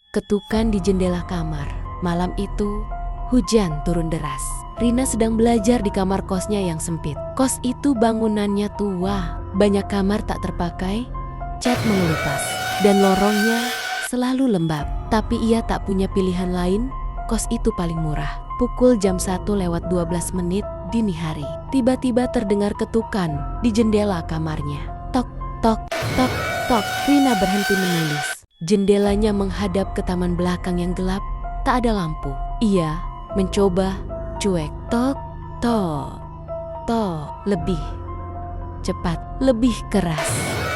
ketukan di jendela kamar. Malam itu, hujan turun deras. Rina sedang belajar di kamar kosnya yang sempit. Kos itu bangunannya tua, banyak kamar tak terpakai, cat mengelupas, dan lorongnya selalu lembab. Tapi ia tak punya pilihan lain, kos itu paling murah. Pukul jam 1:12 dini hari. Tiba-tiba terdengar ketukan di jendela kamarnya. Tok, tok, tok, tok. Rina berhenti menulis. Jendelanya menghadap ke taman belakang yang gelap, tak ada lampu. Ia mencoba cuek. Tok, tok, tok. Lebih cepat, lebih keras.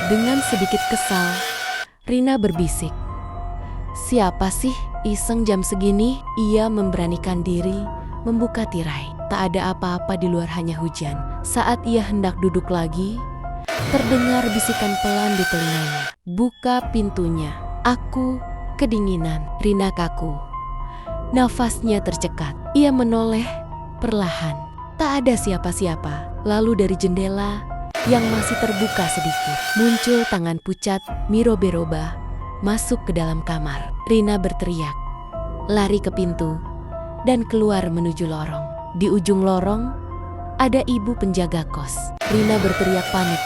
Dengan sedikit kesal, Rina berbisik. Siapa sih iseng jam segini? Ia memberanikan diri membuka tirai. Tak ada apa-apa di luar, hanya hujan. Saat ia hendak duduk lagi, terdengar bisikan pelan di telinganya. Buka pintunya. Aku kedinginan. Rina kaku. Nafasnya tercekat. Ia menoleh perlahan. Tak ada siapa-siapa. Lalu dari jendela yang masih terbuka sedikit, muncul tangan pucat Miroberoba masuk ke dalam kamar. Rina berteriak, lari ke pintu, dan keluar menuju lorong. Di ujung lorong, ada ibu penjaga kos. Rina berteriak panik,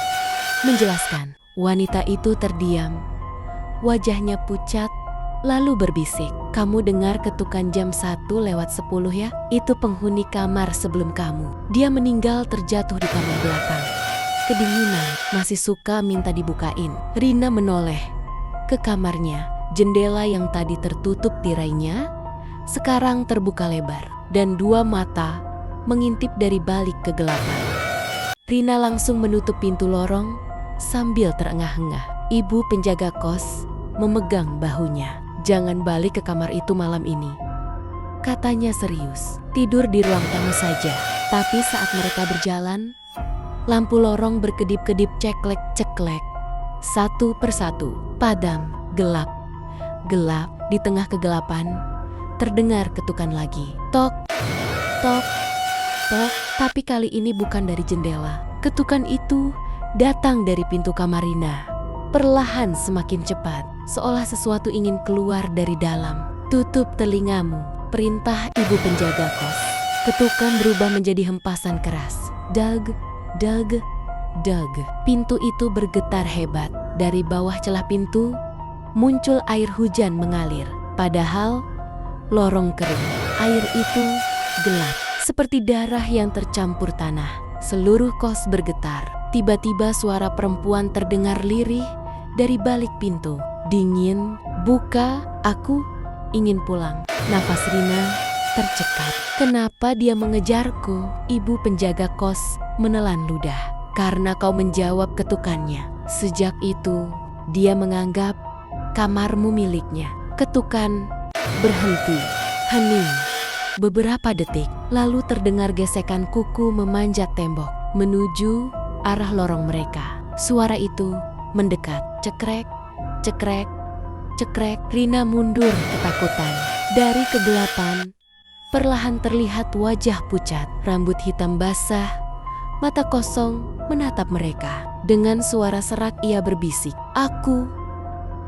menjelaskan. Wanita itu terdiam. Wajahnya pucat, lalu berbisik. Kamu dengar ketukan jam 1:10 ya? Itu penghuni kamar sebelum kamu. Dia meninggal terjatuh di kamar belakang. Kedinginan, masih suka minta dibukain. Rina menoleh ke kamarnya. Jendela yang tadi tertutup tirainya sekarang terbuka lebar, dan dua mata mengintip dari balik kegelapan. Rina langsung menutup pintu lorong sambil terengah-engah. Ibu penjaga kos memegang bahunya. Jangan balik ke kamar itu malam ini, katanya serius. Tidur di ruang tamu saja. Tapi saat mereka berjalan, lampu lorong berkedip-kedip, ceklek-ceklek. Satu persatu padam, gelap. Gelap. Di tengah kegelapan terdengar ketukan lagi. Tok, tok, tok. Tapi kali ini bukan dari jendela. Ketukan itu datang dari pintu kamar Rina. Perlahan, semakin cepat, seolah sesuatu ingin keluar dari dalam. Tutup telingamu, perintah ibu penjaga kos. Ketukan berubah menjadi hempasan keras. Dag, dag, dag. Pintu itu bergetar hebat. Dari bawah celah pintu muncul air hujan mengalir. Padahal lorong kering. Air itu gelap, seperti darah yang tercampur tanah. Seluruh kos bergetar. Tiba-tiba suara perempuan terdengar lirih dari balik pintu. Dingin, buka, aku ingin pulang. Nafas Rina tercekat. Kenapa dia mengejarku? Ibu penjaga kos menelan ludah. Karena kau menjawab ketukannya. Sejak itu, dia menganggap kamarmu miliknya. Ketukan berhenti, hening. Beberapa detik, lalu terdengar gesekan kuku memanjat tembok menuju arah lorong mereka. Suara itu mendekat. Cekrek, cekrek, cekrek. Rina mundur ketakutan. Dari kegelapan, perlahan terlihat wajah pucat, rambut hitam basah, mata kosong menatap mereka. Dengan suara serak ia berbisik, aku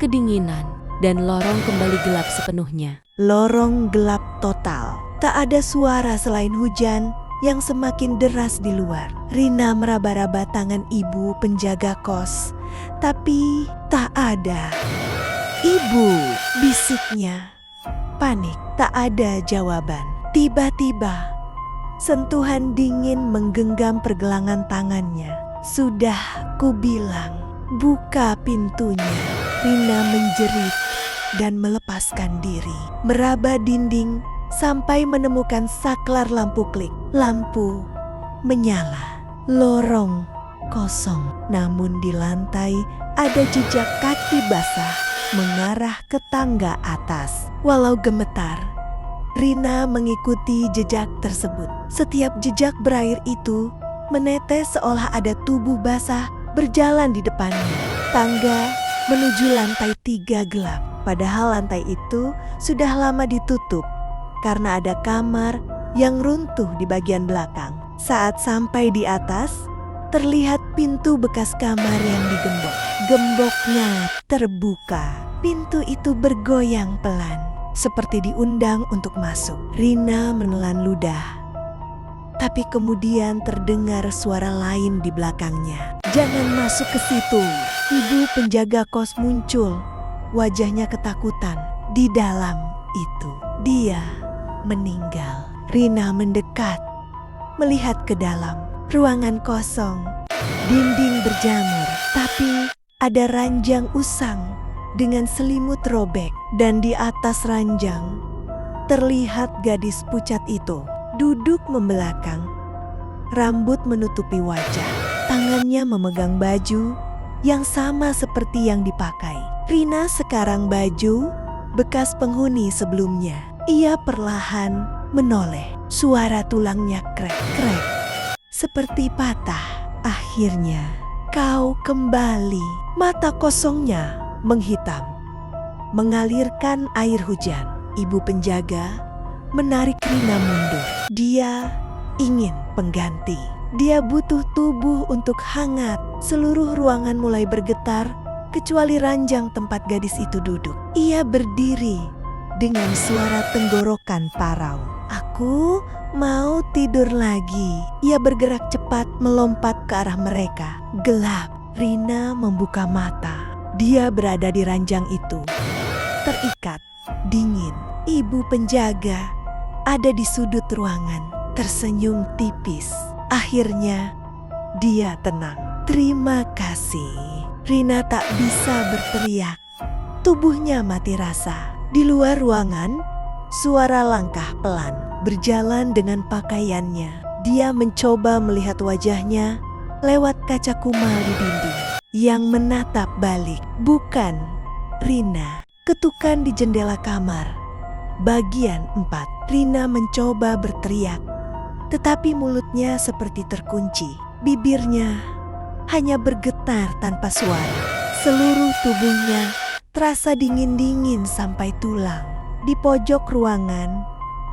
kedinginan. Dan lorong kembali gelap sepenuhnya. Lorong gelap total. Tak ada suara selain hujan yang semakin deras di luar. Rina meraba-raba tangan ibu penjaga kos, tapi tak ada. Ibu, bisiknya. Panik, tak ada jawaban. Tiba-tiba, sentuhan dingin menggenggam pergelangan tangannya. Sudah kubilang, buka pintunya. Rina menjerit dan melepaskan diri. Meraba dinding sampai menemukan saklar lampu klik. Lampu menyala. Lorong kosong. Namun di lantai ada jejak kaki basah mengarah ke tangga atas. Walau gemetar, Rina mengikuti jejak tersebut. Setiap jejak berair itu menetes seolah ada tubuh basah berjalan di depannya. Tangga menuju lantai 3 gelap. Padahal lantai itu sudah lama ditutup karena ada kamar yang runtuh di bagian belakang. Saat sampai di atas, terlihat pintu bekas kamar yang digembok. Gemboknya terbuka. pintu itu bergoyang pelan, seperti diundang untuk masuk. Rina menelan ludah. Tapi kemudian terdengar suara lain di belakangnya. "Jangan masuk ke situ." Ibu penjaga kos muncul, wajahnya ketakutan. Di dalam itu, dia meninggal. Rina mendekat, melihat ke dalam. Ruangan kosong, dinding berjamur, tapi ada ranjang usang dengan selimut robek. Dan di atas ranjang, terlihat gadis pucat itu duduk membelakang, rambut menutupi wajah, tangannya memegang baju yang sama seperti yang dipakai Rina sekarang, baju bekas penghuni sebelumnya. Ia perlahan menoleh, suara tulangnya krek-krek, seperti patah. "Akhirnya kau kembali." Mata kosongnya menghitam, mengalirkan air hujan. Ibu penjaga menarik Rina mundur. Dia ingin pengganti. Dia butuh tubuh untuk hangat. Seluruh ruangan mulai bergetar, kecuali ranjang tempat gadis itu duduk. Ia berdiri dengan suara tenggorokan parau. "Aku mau tidur lagi." Ia bergerak cepat melompat ke arah mereka. Gelap. Rina membuka mata. Dia berada di ranjang itu, terikat, dingin. Ibu penjaga ada di sudut ruangan, tersenyum tipis. Akhirnya dia tenang. "Terima kasih." Rina tak bisa berteriak. Tubuhnya mati rasa. Di luar ruangan, suara langkah pelan berjalan dengan pakaiannya. Dia mencoba melihat wajahnya lewat kaca kumal di dinding yang menatap balik. Bukan Rina. Ketukan di jendela kamar. Bagian 4. Rina mencoba berteriak, tetapi mulutnya seperti terkunci. Bibirnya hanya bergetar tanpa suara. Seluruh tubuhnya terasa dingin-dingin sampai tulang. Di pojok ruangan,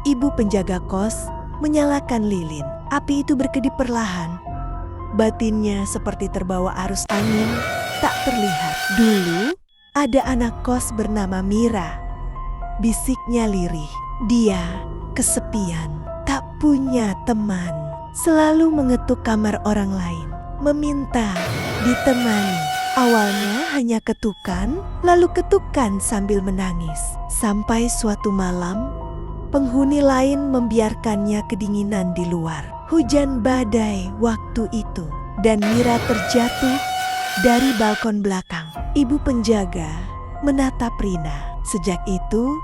ibu penjaga kos menyalakan lilin. Api itu berkedip perlahan. Batinnya seperti terbawa arus angin, tak terlihat. "Dulu ada anak kos bernama Mira," bisiknya lirih. "Dia kesepian, tak punya teman, selalu mengetuk kamar orang lain, meminta ditemani. Awalnya hanya ketukan, lalu ketukan sambil menangis. Sampai suatu malam, penghuni lain membiarkannya kedinginan di luar. Hujan badai waktu itu, dan Mira terjatuh dari balkon belakang." Ibu penjaga menatap Rina. Sejak itu,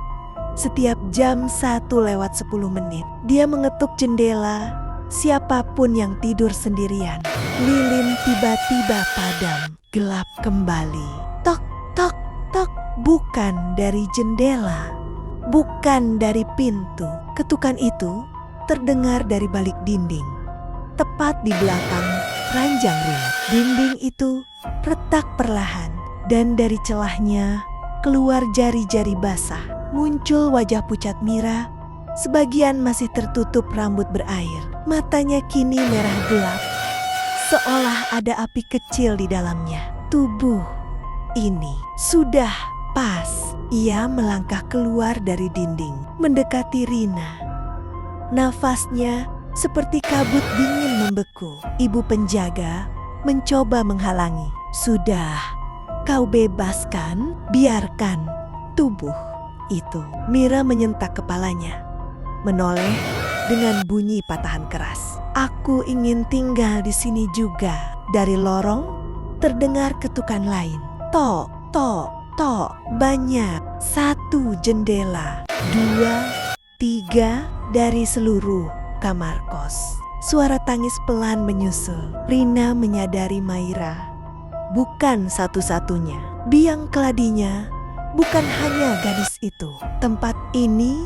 setiap jam 1:10 dia mengetuk jendela siapapun yang tidur sendirian. Lilin tiba-tiba padam, gelap kembali. Tok, tok, tok. Bukan dari jendela, bukan dari pintu. Ketukan itu terdengar dari balik dinding, tepat di belakang ranjang Rina. Dinding itu retak perlahan, dan dari celahnya keluar jari-jari basah. Muncul wajah pucat Mira, sebagian masih tertutup rambut berair. Matanya kini merah gelap, seolah ada api kecil di dalamnya. Tubuh ini sudah pas. Ia melangkah keluar dari dinding, mendekati Rina. Nafasnya seperti kabut dingin membeku. Ibu penjaga mencoba menghalangi. "Sudah, kau bebaskan, biarkan tubuh itu." Mira menyentak kepalanya, menoleh dengan bunyi patahan keras. "Aku ingin tinggal di sini juga." Dari lorong terdengar ketukan lain. Tok, tok, tok. Banyak. 1 jendela, 2, 3 dari seluruh kamar kos. Suara tangis pelan menyusul. Rina menyadari Maira bukan satu-satunya. Biang keladinya bukan hanya gadis itu. Tempat ini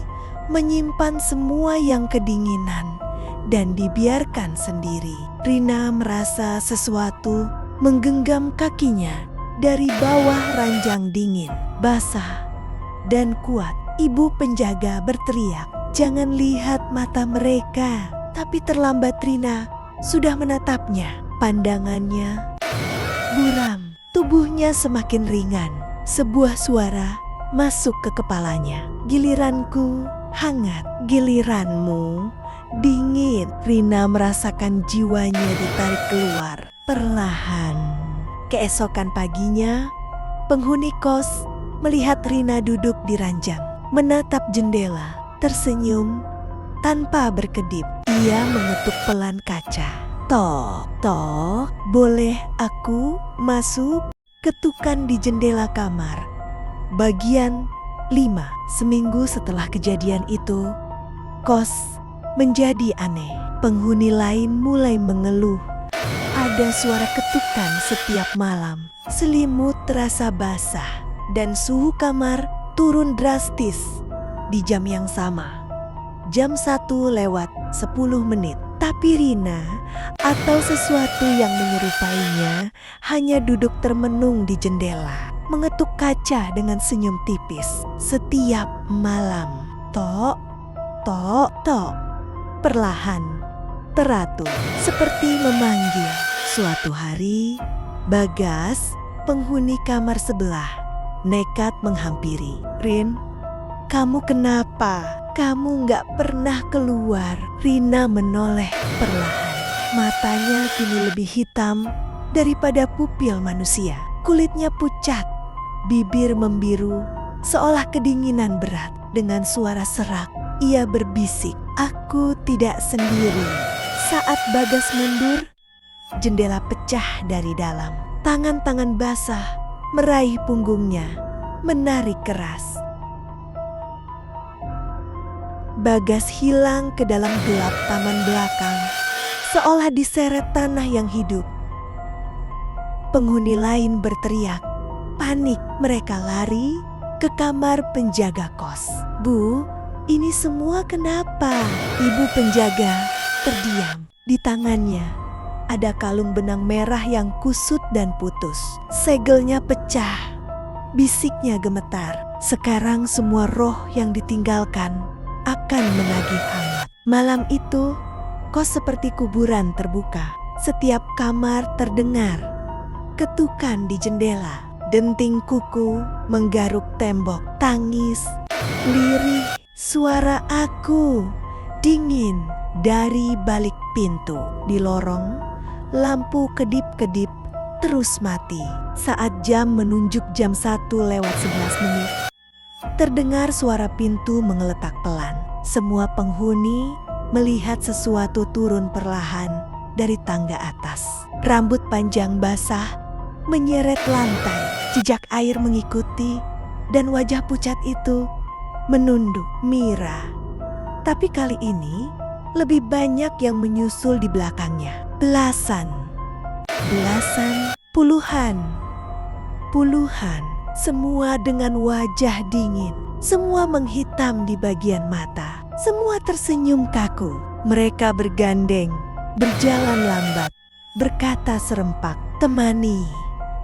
menyimpan semua yang kedinginan dan dibiarkan sendiri. Rina merasa sesuatu menggenggam kakinya dari bawah ranjang dingin, basah dan kuat. Ibu penjaga berteriak, "Jangan lihat mata mereka." Tapi terlambat. Rina sudah menatapnya. Pandangannya buram, tubuhnya semakin ringan, Sebuah suara masuk ke kepalanya. Giliranku hangat, giliranmu dingin. Rina merasakan jiwanya ditarik keluar perlahan. Keesokan paginya, penghuni kos melihat Rina duduk di ranjang, menatap jendela, tersenyum tanpa berkedip. Ia mengetuk pelan kaca. Tok, tok, boleh aku masuk? Ketukan di jendela kamar. Bagian 5. Seminggu setelah kejadian itu, kos menjadi aneh. Penghuni lain mulai mengeluh. Ada suara ketukan setiap malam. Selimut terasa basah dan suhu kamar turun drastis di jam yang sama. Jam 1:10. Tapi Rina atau sesuatu yang menyerupainya hanya duduk termenung di jendela, mengetuk kaca dengan senyum tipis setiap malam. Tok, tok, tok. Perlahan, teratur, seperti memanggil. Suatu hari, Bagas, penghuni kamar sebelah, nekat menghampiri. Rin, kamu kenapa? Kamu gak pernah keluar. Rina menoleh perlahan. Matanya kini lebih hitam daripada pupil manusia. Kulitnya pucat, bibir membiru, seolah kedinginan berat. Dengan suara serak, ia berbisik, "Aku tidak sendiri." Saat Bagas mundur, jendela pecah dari dalam. Tangan-tangan basah meraih punggungnya, menarik keras. Bagas hilang ke dalam gelap taman belakang, seolah diseret tanah yang hidup. Penghuni lain berteriak. Panik, mereka lari ke kamar penjaga kos. "Bu, ini semua kenapa?" Ibu penjaga terdiam. Di tangannya ada kalung benang merah yang kusut dan putus. Segelnya pecah. Bisiknya gemetar. Sekarang semua roh yang ditinggalkan akan menagih hangat. Malam itu, kos seperti kuburan terbuka. Setiap kamar terdengar ketukan di jendela. Denting kuku menggaruk tembok. Tangis, lirih, suara "aku" dingin dari balik pintu. Di lorong, lampu kedip-kedip terus mati. Saat jam menunjuk jam 1:11, terdengar suara pintu mengeletak pelan. Semua penghuni melihat sesuatu turun perlahan dari tangga atas. Rambut panjang basah menyeret lantai, jejak air mengikuti, dan wajah pucat itu menunduk. Mira. Tapi kali ini lebih banyak yang menyusul di belakangnya. Belasan, puluhan, semua dengan wajah dingin. Semua menghitam di bagian mata. Semua tersenyum kaku. Mereka bergandeng, berjalan lambat, berkata serempak, "Temani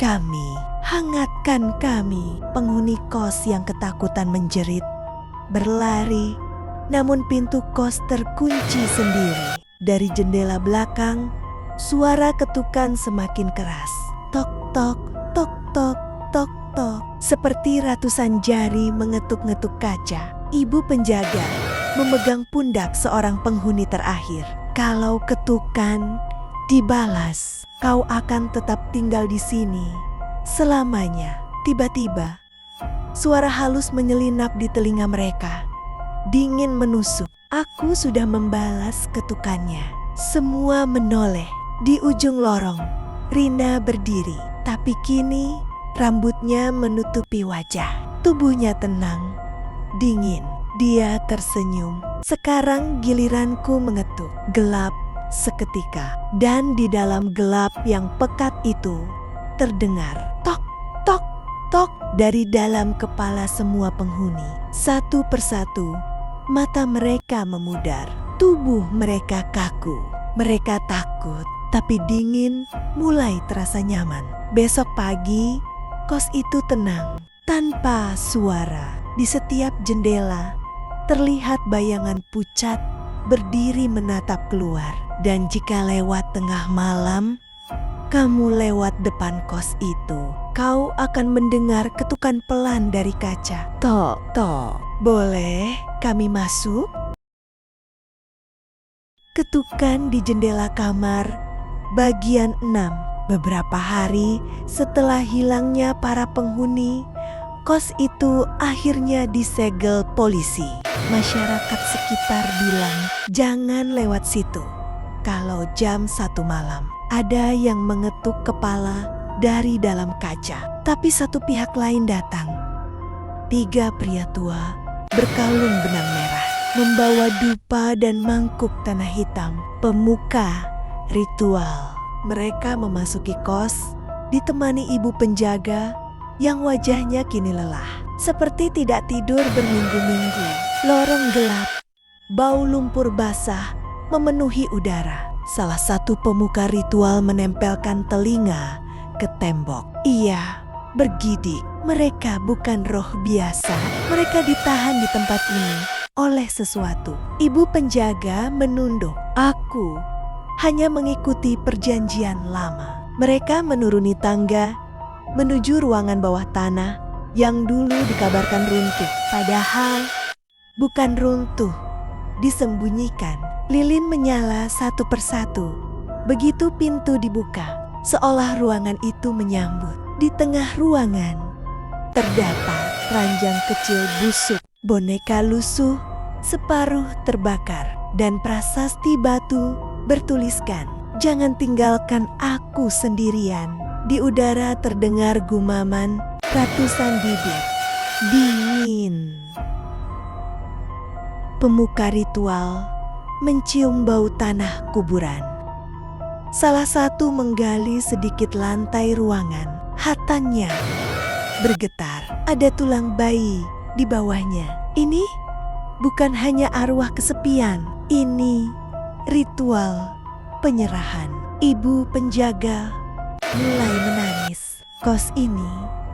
kami, hangatkan kami." Penghuni kos yang ketakutan menjerit, berlari, namun pintu kos terkunci sendiri. Dari jendela belakang, suara ketukan semakin keras. Tok tok, tok tok, tok tok. Seperti ratusan jari mengetuk-ngetuk kaca. Ibu penjaga memegang pundak seorang penghuni terakhir. "Kalau ketukan dibalas, kau akan tetap tinggal di sini selamanya." Tiba-tiba, suara halus menyelinap di telinga mereka. Dingin menusuk. "Aku sudah membalas ketukannya." Semua menoleh. Di ujung lorong, Rina berdiri. Tapi kini rambutnya menutupi wajah. Tubuhnya tenang, dingin. Dia tersenyum. "Sekarang giliranku mengetuk." Gelap seketika. Dan di dalam gelap yang pekat itu terdengar tok, tok, tok dari dalam kepala semua penghuni. Satu persatu, mata mereka memudar. Tubuh mereka kaku. Mereka takut, tapi dingin mulai terasa nyaman. Besok pagi, kos itu tenang, tanpa suara. Di setiap jendela, terlihat bayangan pucat berdiri menatap keluar. Dan jika lewat tengah malam, kamu lewat depan kos itu, kau akan mendengar ketukan pelan dari kaca. Tok, tok. Boleh kami masuk? Ketukan di jendela kamar, bagian 6. Beberapa hari setelah hilangnya para penghuni, kos itu akhirnya disegel polisi. Masyarakat sekitar bilang, jangan lewat situ. Kalau jam 1 malam, ada yang mengetuk kepala dari dalam kaca. Tapi satu pihak lain datang. 3 pria tua berkalung benang merah, membawa dupa dan mangkuk tanah hitam. Pemuka ritual. Mereka memasuki kos, ditemani ibu penjaga yang wajahnya kini lelah. Seperti tidak tidur berminggu-minggu. Lorong gelap, bau lumpur basah memenuhi udara. Salah satu pemuka ritual menempelkan telinga ke tembok. Ia bergidik. Mereka bukan roh biasa. Mereka ditahan di tempat ini oleh sesuatu. Ibu penjaga menunduk. Aku hanya mengikuti perjanjian lama. Mereka menuruni tangga menuju ruangan bawah tanah yang dulu dikabarkan runtuh. Padahal bukan runtuh, disembunyikan. Lilin menyala satu persatu. Begitu pintu dibuka, seolah ruangan itu menyambut. Di tengah ruangan, terdapat ranjang kecil busuk, boneka lusuh, separuh terbakar, dan prasasti batu bertuliskan, "Jangan tinggalkan aku sendirian." Di udara terdengar gumaman ratusan bibir. Dingin. Pemuka ritual mencium bau tanah kuburan. Salah satu menggali sedikit lantai ruangan. Hatanya bergetar. Ada tulang bayi di bawahnya. Ini bukan hanya arwah kesepian. Ini ritual penyerahan. Ibu penjaga mulai menangis. Kos ini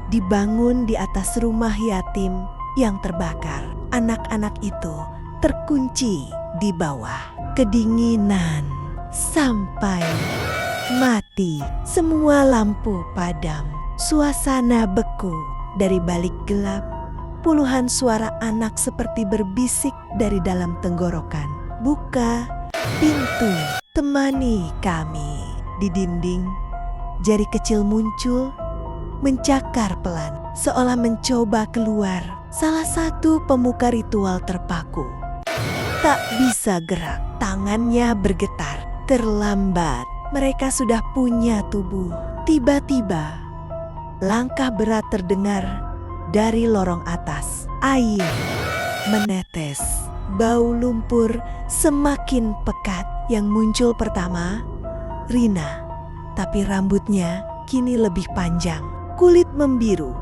dibangun di atas rumah yatim yang terbakar. Anak-anak itu terkunci di bawah. Kedinginan sampai mati. Semua lampu padam. Suasana beku. Dari balik gelap, puluhan suara anak seperti berbisik dari dalam tenggorokan. Buka pintu, temani kami. Di dinding, jari kecil muncul, mencakar pelan, seolah mencoba keluar. Salah satu pemuka ritual terpaku. Tak bisa gerak, tangannya bergetar. Terlambat, mereka sudah punya tubuh. Tiba-tiba, langkah berat terdengar dari lorong atas. Air menetes, bau lumpur semakin pekat. Yang muncul pertama, Rina, tapi rambutnya kini lebih panjang. Kulit membiru,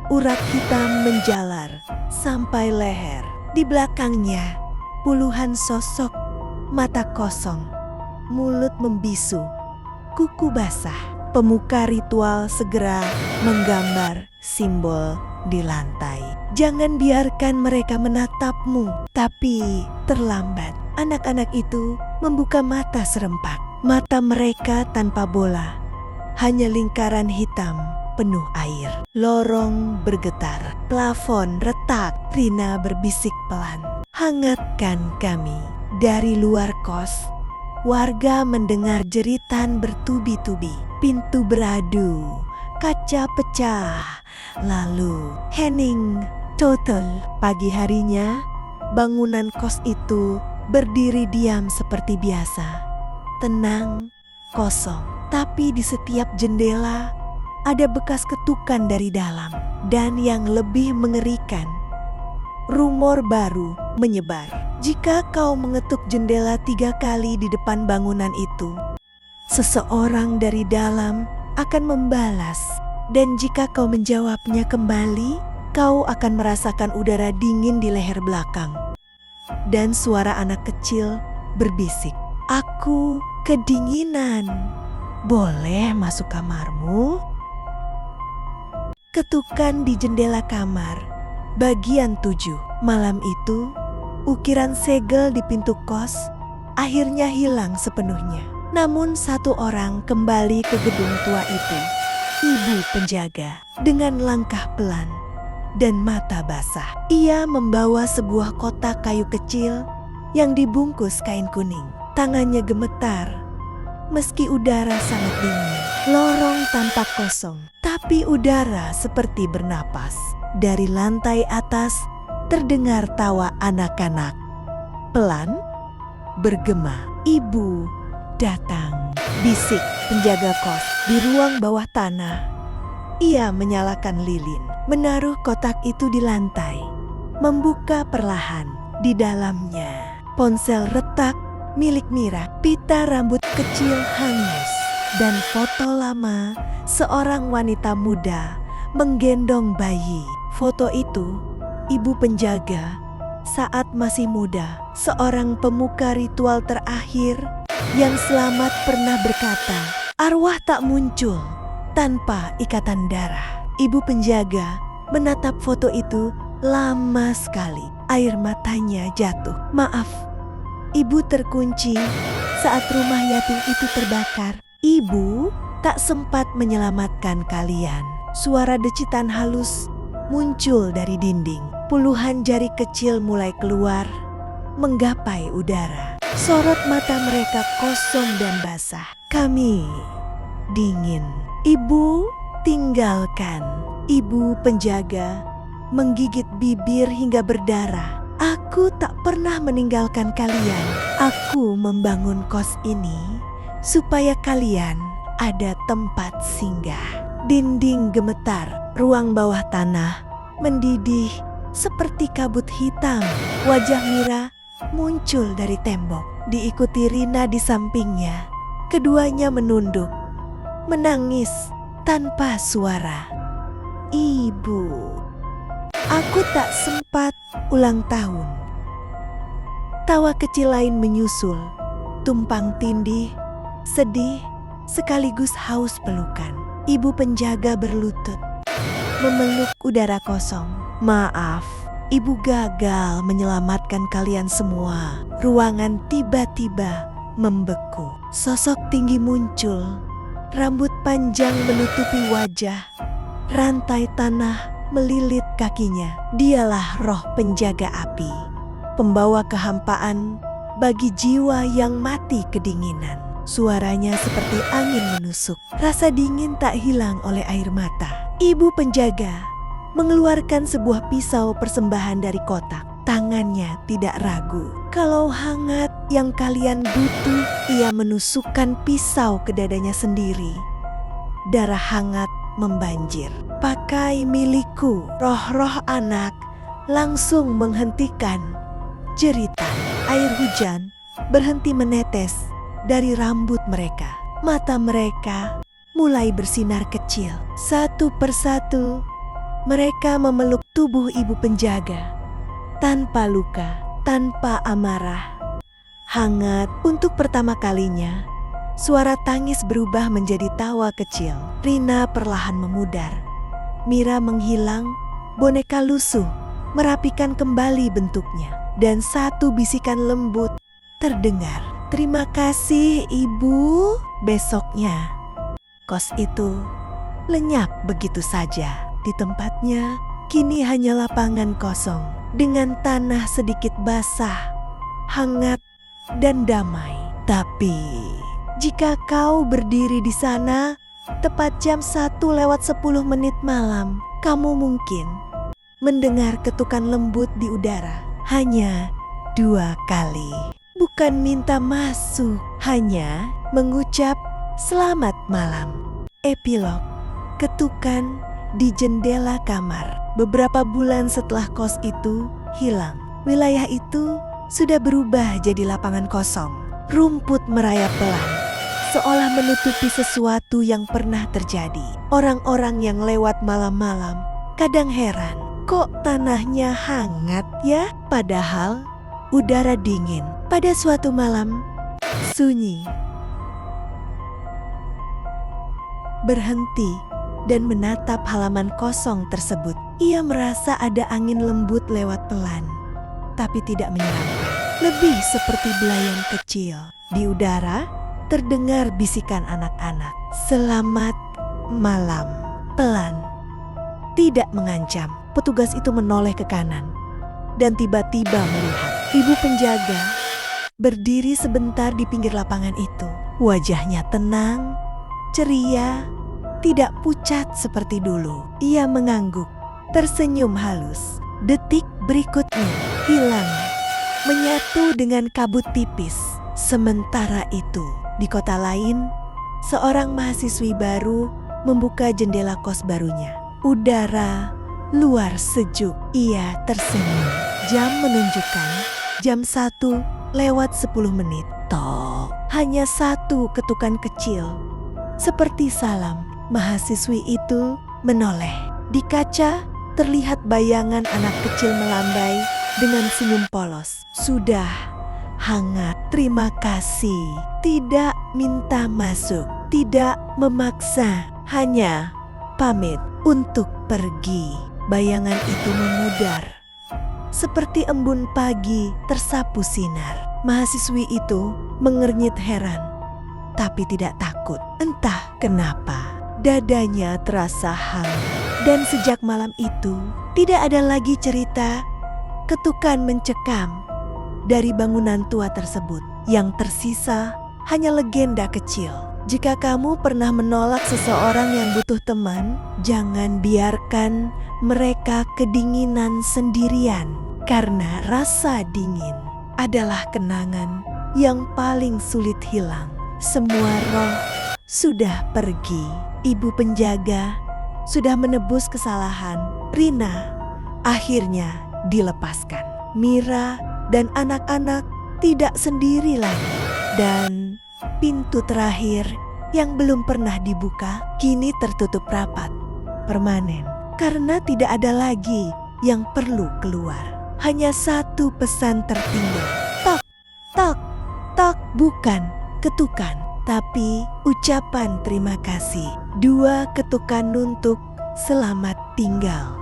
urat hitam menjalar sampai leher. Di belakangnya, puluhan sosok, mata kosong, mulut membisu, kuku basah. Pemuka ritual segera menggambar simbol di lantai. Jangan biarkan mereka menatapmu. Tapi terlambat. Anak-anak itu membuka mata serempak. Mata mereka tanpa bola, hanya lingkaran hitam penuh air. Lorong bergetar, plafon retak. Rina berbisik pelan, "Hangatkan kami." Dari luar kos, warga mendengar jeritan bertubi-tubi. Pintu beradu, kaca pecah, lalu hening total. Pagi harinya, bangunan kos itu berdiri diam seperti biasa. Tenang, kosong. Tapi di setiap jendela ada bekas ketukan dari dalam. Dan yang lebih mengerikan, rumor baru menyebar. Jika kau mengetuk jendela 3 kali di depan bangunan itu, seseorang dari dalam akan membalas. Dan jika kau menjawabnya kembali, kau akan merasakan udara dingin di leher belakang. Dan suara anak kecil berbisik, "Aku kedinginan. Boleh masuk kamarmu?" Ketukan di jendela kamar, bagian 7. Malam itu, ukiran segel di pintu kos akhirnya hilang sepenuhnya. Namun satu orang kembali ke gedung tua itu. Ibu penjaga dengan langkah pelan dan mata basah. Ia membawa sebuah kotak kayu kecil yang dibungkus kain kuning. Tangannya gemetar meski udara sangat dingin. Lorong tampak kosong, tapi udara seperti bernapas. Dari lantai atas terdengar tawa anak-anak. Pelan, bergema. Ibu datang, bisik penjaga kos di ruang bawah tanah. Ia menyalakan lilin, menaruh kotak itu di lantai, membuka perlahan. Di dalamnya ponsel retak milik Mira, pita rambut kecil hangus, dan foto lama seorang wanita muda menggendong bayi. Foto itu ibu penjaga saat masih muda, seorang pemuka ritual terakhir yang selamat pernah berkata, "Arwah tak muncul tanpa ikatan darah." Ibu penjaga menatap foto itu lama sekali. Air matanya jatuh. "Maaf, ibu terkunci saat rumah yatim itu terbakar. Ibu tak sempat menyelamatkan kalian." Suara decitan halus muncul dari dinding. Puluhan jari kecil mulai keluar, menggapai udara. Sorot mata mereka kosong dan basah. "Kami dingin." "Ibu, tinggalkan." Ibu penjaga menggigit bibir hingga berdarah. "Aku tak pernah meninggalkan kalian. Aku membangun kos ini supaya kalian ada tempat singgah." Dinding gemetar, ruang bawah tanah mendidih seperti kabut hitam. Wajah Mira muncul dari tembok, diikuti Rina di sampingnya. Keduanya menunduk, menangis tanpa suara. "Ibu, aku tak sempat ulang tahun." Tawa kecil lain menyusul, tumpang tindih, sedih, sekaligus haus pelukan. Ibu penjaga berlutut, memeluk udara kosong. "Maaf, ibu gagal menyelamatkan kalian semua." Ruangan tiba-tiba membeku. Sosok tinggi muncul, rambut panjang menutupi wajah, rantai tanah melilit kakinya. Dialah roh penjaga api, pembawa kehampaan bagi jiwa yang mati kedinginan. Suaranya seperti angin menusuk. Rasa dingin tak hilang oleh air mata. Ibu penjaga mengeluarkan sebuah pisau persembahan dari kotak. Tangannya tidak ragu. "Kalau hangat yang kalian butuh," ia menusukkan pisau ke dadanya sendiri. Darah hangat membanjir. "Pakai milikku." Roh-roh anak langsung menghentikan jeritan. Air hujan berhenti menetes dari rambut mereka. Mata mereka mulai bersinar kecil. Satu persatu mereka memeluk tubuh ibu penjaga. Tanpa luka, tanpa amarah. Hangat. Untuk pertama kalinya, suara tangis berubah menjadi tawa kecil. Rina perlahan memudar. Mira menghilang, boneka lusuh merapikan kembali bentuknya. Dan satu bisikan lembut terdengar, "Terima kasih, Ibu." Besoknya, kos itu lenyap begitu saja. Di tempatnya kini hanya lapangan kosong dengan tanah sedikit basah, hangat dan damai. Tapi jika kau berdiri di sana tepat jam 1:10 malam, kamu mungkin mendengar ketukan lembut di udara hanya 2 kali. Bukan minta masuk, hanya mengucap selamat malam. Epilog. Ketukan di jendela kamar. Beberapa bulan setelah kos itu hilang, wilayah itu sudah berubah jadi lapangan kosong. Rumput merayap pelan, seolah menutupi sesuatu yang pernah terjadi. Orang-orang yang lewat malam-malam kadang heran, kok tanahnya hangat ya? Padahal udara dingin. Pada suatu malam, sunyi berhenti dan menatap halaman kosong tersebut. Ia merasa ada angin lembut lewat pelan, tapi tidak menyeramkan. Lebih seperti belayan kecil. Di udara, terdengar bisikan anak-anak. "Selamat malam." Pelan, tidak mengancam. Petugas itu menoleh ke kanan dan tiba-tiba melihat ibu penjaga berdiri sebentar di pinggir lapangan itu. Wajahnya tenang, ceria, tidak pucat seperti dulu. Ia mengangguk, tersenyum halus. Detik berikutnya hilang, menyatu dengan kabut tipis. Sementara itu, di kota lain, seorang mahasiswi baru membuka jendela kos barunya. Udara luar sejuk. Ia tersenyum. Jam menunjukkan jam 1:10. Tok, hanya satu ketukan kecil. Seperti salam, mahasiswi itu menoleh. Di kaca terlihat bayangan anak kecil melambai dengan senyum polos. "Sudah hangat, terima kasih." Tidak minta masuk, tidak memaksa, hanya pamit untuk pergi. Bayangan itu memudar, seperti embun pagi tersapu sinar. Mahasiswi itu mengernyit heran, tapi tidak takut. Entah kenapa, dadanya terasa hangat. Dan sejak malam itu, tidak ada lagi cerita ketukan mencekam dari bangunan tua tersebut. Yang tersisa hanya legenda kecil. Jika kamu pernah menolak seseorang yang butuh teman, jangan biarkan mereka kedinginan sendirian. Karena rasa dingin adalah kenangan yang paling sulit hilang. Semua roh sudah pergi. Ibu penjaga sudah menebus kesalahan. Rina akhirnya dilepaskan. Mira dan anak-anak tidak sendiri lagi. Dan pintu terakhir yang belum pernah dibuka kini tertutup rapat, permanen. Karena tidak ada lagi yang perlu keluar. Hanya satu pesan tertinggal. Tok, tok, tok. Bukan ketukan, tapi ucapan terima kasih. 2 ketukan untuk selamat tinggal.